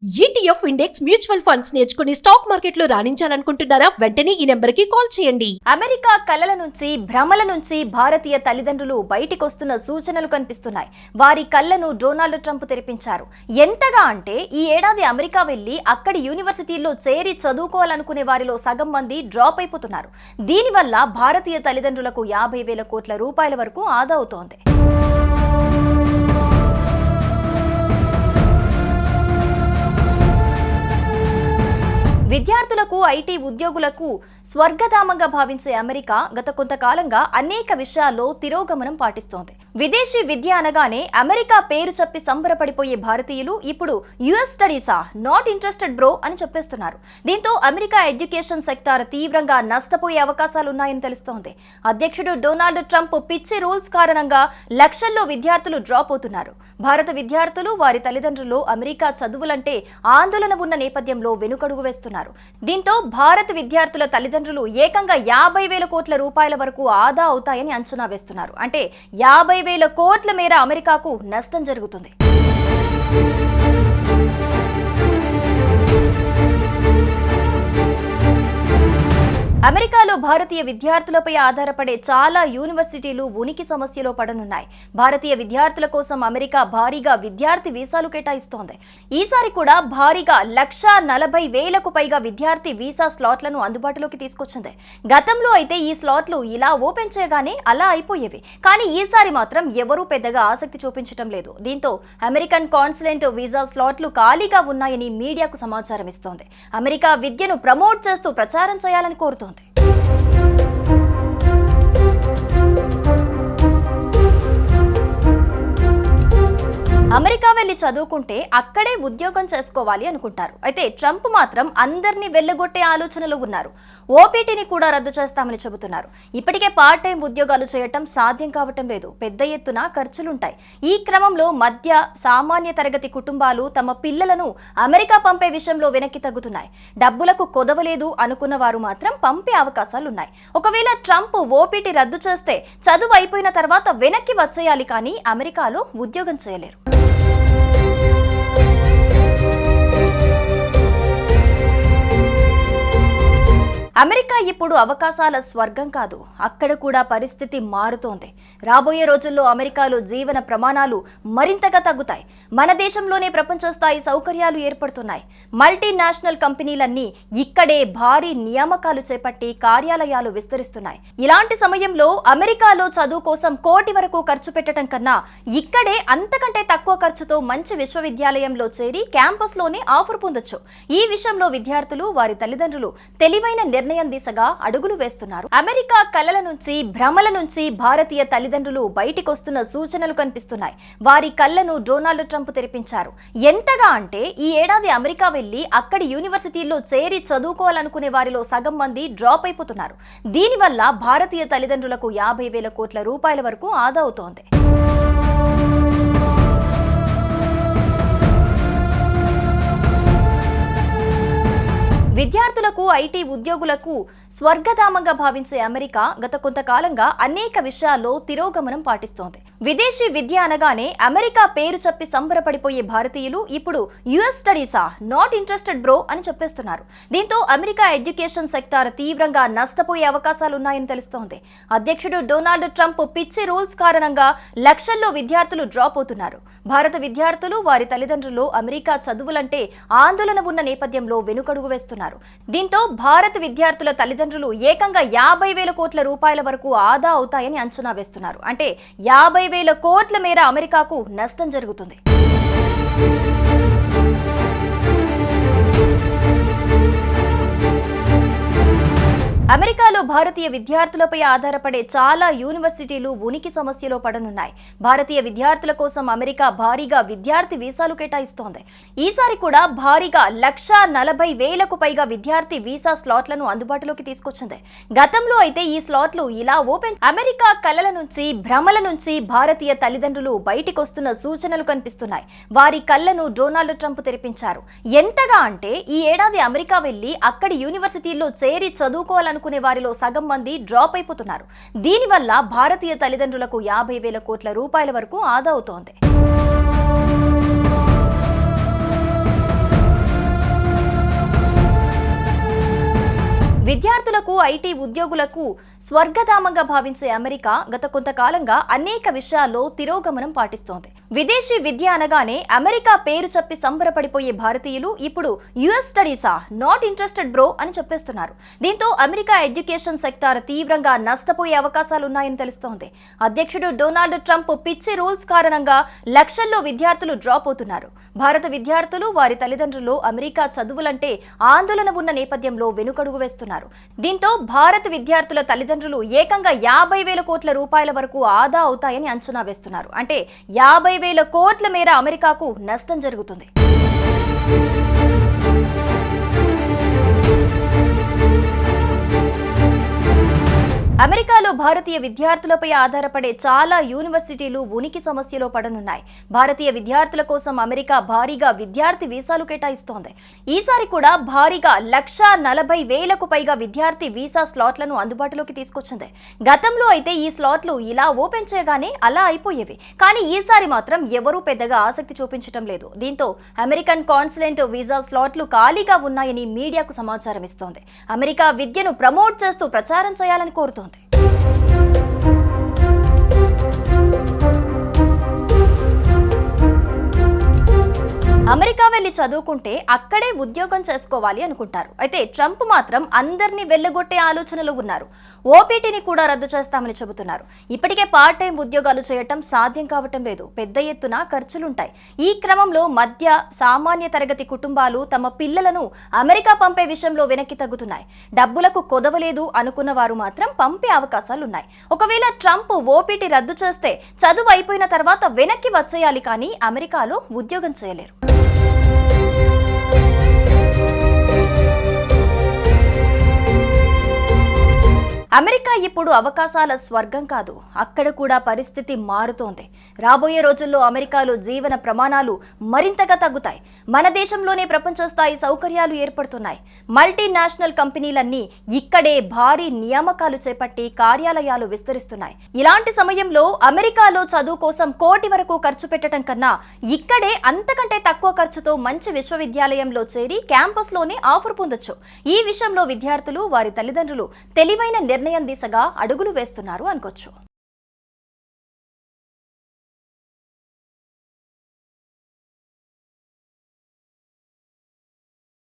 ETF index mutual funds నేర్చుకుని stock market లో రాణించాలనుకుంటున్నారా? వెంటనే ఈ నెంబర్ కి కాల్ చేయండి. అమెరికా కలల నుంచి భ్రమల నుంచి భారతీయ తల్లిదండ్రులు బయటికొస్తున్న సూచనలు కనిపిస్తున్నాయి. వారి కళ్ళను డొనాల్డ్ ట్రంప్ తెరిపించారు. ఎంతగా అంటే ఈ ఏడాది అమెరికా వెళ్లి అక్కడి యూనివర్సిటీల్లో చేరి చదువుకోవాలనుకునే వారిలో సగం మంది డ్రాప్ అయిపోతున్నారు. దీనివల్ల భారతీయ తల్లిదండ్రులకు 50,000 కోట్ల రూపాయల వరకు ఆదా అవుతోంది. విద్యార్థులకు ఐటీ ఉద్యోగులకు స్వర్గధామంగా భావించే అమెరికా గత కొంతకాలంగా అనేక విషయాల్లో తిరోగమనం పాటిస్తోంది. విదేశీ విద్య అనగానే అమెరికా పేరు చెప్పి సంబరపడిపోయే భారతీయులు ఇప్పుడు యుఎస్ స్టడీసా, నాట్ ఇంట్రెస్టెడ్ బ్రో అని చెప్పేస్తున్నారు. దీంతో అమెరికా ఎడ్యుకేషన్ సెక్టార్ తీవ్రంగా నష్టపోయే అవకాశాలున్నాయని తెలుస్తోంది. అధ్యక్షుడు డొనాల్డ్ ట్రంప్ పిచ్చి రూల్స్ కారణంగా లక్షల్లో విద్యార్థులు డ్రాప్ అవుతున్నారు. భారత విద్యార్థులు, వారి తల్లిదండ్రులు అమెరికా చదువులంటే ఆందోళన ఉన్న నేపథ్యంలో వెనుకడుగు వేస్తున్నారు. దీంతో భారత విద్యార్థుల తల్లిదండ్రులు ఏకంగా 50,000 కోట్ల రూపాయల వరకు ఆదా అవుతాయని అంచనా వేస్తున్నారు. అంటే 50,000 కోట్ల మేర అమెరికాకు నష్టం జరుగుతుంది. అమెరికాలో భారతీయ విద్యార్థులపై ఆధారపడే చాలా యూనివర్సిటీలు ఉనికి సమస్యలో పడనున్నాయి. భారతీయ విద్యార్థుల కోసం అమెరికా భారీగా విద్యార్థి వీసాలు కేటాయిస్తోంది. ఈసారి కూడా భారీగా 140,000కు పైగా విద్యార్థి వీసా స్లాట్లను అందుబాటులోకి తీసుకొచ్చింది. గతంలో అయితే ఈ స్లాట్లు ఇలా ఓపెన్ చేయగానే అలా అయిపోయేవి. కానీ ఈసారి మాత్రం ఎవరూ పెద్దగా ఆసక్తి చూపించడం లేదు. దీంతో అమెరికన్ కాన్సులేట్ వీసా స్లాట్లు ఖాళీగా ఉన్నాయని మీడియాకు సమాచారం ఇస్తోంది. అమెరికా విద్యను ప్రమోట్ చేస్తూ ప్రచారం చేయాలని కోరుతోంది. అమెరికా వెళ్లి చదువుకుంటే అక్కడే ఉద్యోగం చేసుకోవాలి అనుకుంటారు. అయితే ట్రంప్ మాత్రం అందరినీ వెళ్లగొట్టే ఆలోచనలో ఉన్నారు. ఓపీటీని కూడా రద్దు చేస్తామని చెబుతున్నారు. ఇప్పటికే పార్ట్ టైం ఉద్యోగాలు చేయటం సాధ్యం కావటం లేదు. పెద్ద ఎత్తున ఖర్చులుంటాయి. ఈ క్రమంలో మధ్య సామాన్య తరగతి కుటుంబాలు తమ పిల్లలను అమెరికా పంపే విషయంలో వెనక్కి తగ్గుతున్నాయి. డబ్బులకు కొదవలేదు అనుకున్న వారు మాత్రం పంపే అవకాశాలున్నాయి. ఒకవేళ ట్రంప్ ఓపీటీ రద్దు చేస్తే చదువు అయిపోయిన తర్వాత వెనక్కి వచ్చేయాలి, కానీ అమెరికాలో ఉద్యోగం చేయలేరు. అమెరికా ఇప్పుడు అవకాశాల స్వర్గం కాదు. అక్కడ కూడా పరిస్థితి మారుతోంది. రాబోయే రోజుల్లో అమెరికాలో జీవన ప్రమాణాలు మరింతగా తగ్గుతాయి. మన దేశంలోనే ప్రపంచ స్థాయి సౌకర్యాలు ఏర్పడుతున్నాయి. మల్టీనేషనల్ కంపెనీలన్నీ ఇక్కడే భారీ నియామకాలు చేపట్టి కార్యాలయాలు విస్తరిస్తున్నాయి. ఇలాంటి సమయంలో అమెరికాలో చదువు కోసం కోటి వరకు ఖర్చు పెట్టడం కన్నా ఇక్కడే అంతకంటే తక్కువ ఖర్చుతో మంచి విశ్వవిద్యాలయంలో చేరి క్యాంపస్లోనే ఆఫర్ పొందొచ్చు. ఈ విషయంలో విద్యార్థులు, వారి తల్లిదండ్రులు తెలివైన నిర్ణయం దిశగా అడుగులు వేస్తున్నారు. అమెరికా కలల నుంచి భ్రమల నుంచి భారతీయ తల్లిదండ్రులు బయటికొస్తున్న సూచనలు కనిపిస్తున్నాయి. వారి కళ్ళను డొనాల్డ్ ట్రంప్ తెరిపించారు. ఎంతగా అంటే ఈ ఏడాది అమెరికా వెళ్లి అక్కడి యూనివర్సిటీల్లో చేరి చదువుకోవాలనుకునే వారిలో సగం మంది డ్రాప్ అయిపోతున్నారు. దీనివల్ల భారతీయ తల్లిదండ్రులకు 50,000 కోట్ల రూపాయల వరకు ఆదా అవుతోంది. విద్యార్థులకు ఐటీ ఉద్యోగులకు స్వర్గధామంగా భావించే అమెరికా గత కొంతకాలంగా అనేక విషయాల్లో తిరోగమనం పాటిస్తోంది. విదేశీ విద్య అనగానే అమెరికా పేరు చెప్పి సంబరపడిపోయే భారతీయులు ఇప్పుడు యుఎస్ స్టడీసా, నాట్ ఇంట్రెస్టెడ్ బ్రో అని చెప్పేస్తున్నారు. దీంతో అమెరికా ఎడ్యుకేషన్ సెక్టార్ తీవ్రంగా నష్టపోయే అవకాశాలున్నాయని తెలుస్తోంది. అధ్యక్షుడు డొనాల్డ్ ట్రంప్ పిచ్చి రూల్స్ కారణంగా లక్షల్లో విద్యార్థులు డ్రాప్ అవుతున్నారు. భారత విద్యార్థులు, వారి తల్లిదండ్రులు అమెరికా చదువులంటే ఆందోళన ఉన్న నేపథ్యంలో వెనుకడుగు వేస్తున్నారు. దీంతో భారత విద్యార్థుల తల్లిదండ్రులు ఏకంగా 50,000 కోట్ల రూపాయల వరకు ఆదా అవుతాయని అంచనా వేస్తున్నారు. అంటే 50,000 కోట్ల మేర అమెరికాకు నష్టం జరుగుతుంది. అమెరికాలో భారతీయ విద్యార్థులపై ఆధారపడే చాలా యూనివర్సిటీలు ఉనికి సమస్యలో పడనున్నాయి. భారతీయ విద్యార్థుల కోసం అమెరికా భారీగా విద్యార్థి వీసాలు కేటాయిస్తోంది. ఈసారి కూడా భారీగా 140,000కు పైగా విద్యార్థి వీసా స్లాట్లను అందుబాటులోకి తీసుకొచ్చింది. గతంలో అయితే ఈ స్లాట్లు ఇలా ఓపెన్. అమెరికా కలల నుంచి భ్రమల నుంచి భారతీయ తల్లిదండ్రులు బయటికొస్తున్న సూచనలు కనిపిస్తున్నాయి. వారి కళ్ళను డొనాల్డ్ ట్రంప్ తెరిపించారు. ఎంతగా అంటే ఈ ఏడాది అమెరికా వెళ్లి అక్కడి యూనివర్సిటీల్లో చేరి చదువుకోవాలనుకునే వారిలో సగం మంది డ్రాప్ అయిపోతున్నారు. దీనివల్ల భారతీయ తల్లిదండ్రులకు 50,000 కోట్ల రూపాయల వరకు ఆదా అవుతోంది. విద్యార్థులకు ఐటీ ఉద్యోగులకు స్వర్గధామంగా భావించే అమెరికా గత కొంతకాలంగా అనేక విషయాల్లో తిరోగమనం పాటిస్తోంది. విదేశీ విద్య అనగానే అమెరికా పేరు చెప్పి సంబరపడిపోయే భారతీయులు ఇప్పుడు యుఎస్ స్టడీసా, నాట్ ఇంట్రెస్టెడ్ బ్రో అని చెప్పేస్తున్నారు. దీంతో అమెరికా ఎడ్యుకేషన్ సెక్టార్ తీవ్రంగా నష్టపోయే అవకాశాలున్నాయని తెలుస్తోంది. అధ్యక్షుడు డొనాల్డ్ ట్రంప్ పిచ్చి రూల్స్ కారణంగా లక్షల్లో విద్యార్థులు డ్రాప్ అవుతున్నారు. భారత విద్యార్థులు, వారి తల్లిదండ్రులు అమెరికా చదువులంటే ఆందోళన ఉన్న నేపథ్యంలో వెనుకడుగు వేస్తున్నారు. దీంతో భారత విద్యార్థుల తల్లిదండ్రులు ఏకంగా 50,000 కోట్ల రూపాయల వరకు ఆదా అవుతాయని అంచనా వేస్తున్నారు. అంటే 50,000 కోట్ల మేర అమెరికాకు నష్టం జరుగుతుంది. అమెరికాలో భారతీయ విద్యార్థులపై ఆధారపడే చాలా యూనివర్సిటీలు ఉనికి సమస్యలో పడనున్నాయి. భారతీయ విద్యార్థుల కోసం అమెరికా భారీగా విద్యార్థి వీసాలు కేటాయిస్తోంది. ఈసారి కూడా భారీగా 140,000కు పైగా విద్యార్థి వీసా స్లాట్లను అందుబాటులోకి తీసుకొచ్చింది. గతంలో అయితే ఈ స్లాట్లు ఇలా ఓపెన్ చేయగానే అలా అయిపోయేవి. కానీ ఈసారి మాత్రం ఎవరూ పెద్దగా ఆసక్తి చూపించడం లేదు. దీంతో అమెరికన్ కాన్సులేట్ వీసా స్లాట్లు ఖాళీగా ఉన్నాయని మీడియాకు సమాచారం ఇస్తోంది. అమెరికా విద్యను ప్రమోట్ చేస్తూ ప్రచారం చేయాలని కోరుతోంది. అమెరికా వెళ్లి చదువుకుంటే అక్కడే ఉద్యోగం చేసుకోవాలి అనుకుంటారు. అయితే ట్రంప్ మాత్రం అందరినీ వెళ్లగొట్టే ఆలోచనలు ఉన్నారు. ఓపీటీని కూడా రద్దు చేస్తామని చెబుతున్నారు. ఇప్పటికే పార్ట్ టైం ఉద్యోగాలు చేయటం సాధ్యం కావటం లేదు. పెద్ద ఎత్తున ఖర్చులుంటాయి. ఈ క్రమంలో మధ్య సామాన్య తరగతి కుటుంబాలు తమ పిల్లలను అమెరికా పంపే విషయంలో వెనక్కి తగ్గుతున్నాయి. డబ్బులకు కొదవలేదు అనుకున్న వారు మాత్రం పంపే అవకాశాలున్నాయి. ఒకవేళ ట్రంప్ ఓపీటీ రద్దు చేస్తే చదువు అయిపోయిన తర్వాత వెనక్కి వచ్చేయాలి, కానీ అమెరికాలో ఉద్యోగం చేయలేరు. అమెరికా ఇప్పుడు అవకాశాల స్వర్గం కాదు, అక్కడ కూడా పరిస్థితి మారుతోంది. రాబోయే రోజుల్లో అమెరికాలో జీవన ప్రమాణాలు మరింతగా తగ్గుతాయి. మన దేశంలోనే ప్రపంచ స్థాయి సౌకర్యాలు ఏర్పడుతున్నాయి. మల్టీనేషనల్ కంపెనీలన్నీ ఇక్కడే భారీ నియామకాలు చేపట్టి కార్యాలయాలు విస్తరిస్తున్నాయి. ఇలాంటి సమయంలో అమెరికాలో చదువు కోసం కోటి వరకు ఖర్చు పెట్టడం కన్నా ఇక్కడే అంతకంటే తక్కువ ఖర్చుతో మంచి విశ్వవిద్యాలయంలో చేరి క్యాంపస్లోనే ఆఫర్ పొందొచ్చు. ఈ విషయంలో విద్యార్థులు, వారి తల్లిదండ్రులు తెలివైన నిర్ణయం దిశగా అడుగులు వేస్తున్నారు అనుకోవచ్చు.